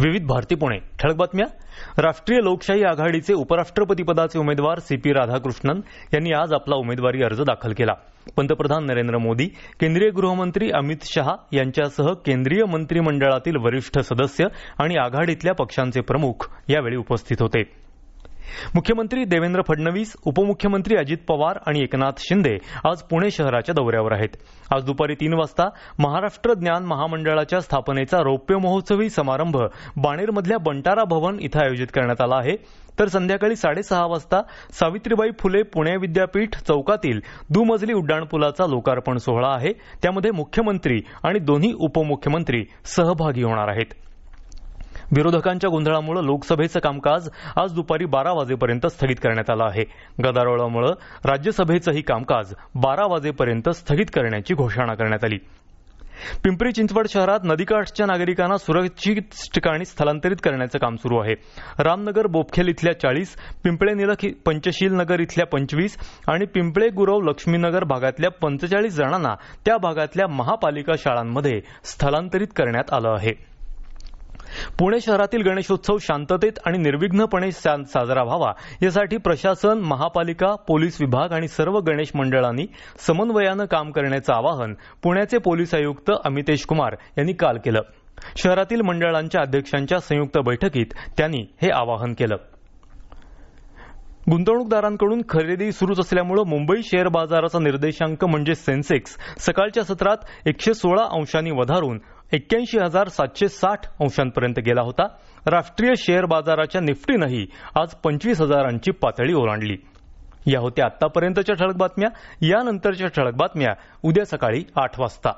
विविध भारती पुणे ठळक बातम्या. राष्ट्रीय लोकशाही आघाडीचे उपराष्ट्रपतीपदाचे उमेदवार सी.पी. राधाकृष्णन यांनी आज आपला उमेदवारी अर्ज दाखल केला. पंतप्रधान नरेंद्र मोदी, केंद्रीय गृहमंत्री अमित शहा यांच्यासह केंद्रीय मंत्रिमंडळातील वरिष्ठ सदस्य आणि आघाडीतल्या पक्षांचे प्रमुख यावेळी उपस्थित होते. मुख्यमंत्री देवेंद्र फडणवीस, उपमुख्यमंत्री अजित पवार आणि एकनाथ शिंदे आज पुणे शहराच्या दौऱ्यावर आहेत. आज दुपारी 3 वाजता महाराष्ट्र ज्ञान महामंडळाच्या स्थापनेचा रौप्य महोत्सवी समारंभ बाणेरमधल्या बंटारा भवन इथं आयोजित करण्यात आला आहे. तर संध्याकाळी 6:30 वाजता सावित्रीबाई फुले पुणे विद्यापीठ चौकातील दुमजली उड्डाणपुलाचा लोकार्पण सोहळा आहे. त्यामध्ये मुख्यमंत्री आणि दोन्ही उपमुख्यमंत्री सहभागी होणार आहेत. विरोधकांच्या गोंधळामुळे लोकसभेचं कामकाज आज दुपारी 12 वाजेपर्यंत स्थगित करण्यात आलं आहे. गदारोळामुळे राज्यसभेचंही कामकाज 12 वाजेपर्यंत स्थगित करण्याची घोषणा करण्यात आली. पिंपरी चिंचवड शहरात नदीकाठच्या नागरिकांना सुरक्षित ठिकाणी स्थलांतरित करण्याचं काम सुरू आहे. रामनगर बोपखेल इथल्या 40, पिंपळे निलख पंचशील नगर इथल्या 25 आणि पिंपळे गुरव लक्ष्मीनगर भागातल्या 45 जणांना त्या भागातल्या महापालिका शाळांमध्ये स्थलांतरित करण्यात आलं आहे. पुणे शहरातील गणेशोत्सव शांततेत आणि निर्विघ्नपणे साजरा व्हावा यासाठी प्रशासन, महापालिका, पोलीस विभाग आणि सर्व गणेश मंडळांनी समन्वयानं काम करण्याचं आवाहन पुण्याचे पोलीस आयुक्त अमितेश कुमार यांनी काल केलं. शहरातील मंडळांच्या अध्यक्षांच्या संयुक्त बैठकीत त्यांनी हे आवाहन केलं. गुंतवणूकदारांकडून खरेदी सुरूच असल्यामुळे मुंबई शेअर बाजाराचा निर्देशांक म्हणजे सेन्सेक्स सकाळच्या सत्रात 116 अंशांनी वधारून 81,760 अंशांपर्यंत गेला होता. राष्ट्रीय शेअर बाजाराच्या निफ्टीनंही आज 25,000ची पातळी ओलांडली. या होत्या आतापर्यंतच्या ठळक बातम्या. यानंतरच्या ठळक बातम्या उद्या सकाळी 8 वाजता.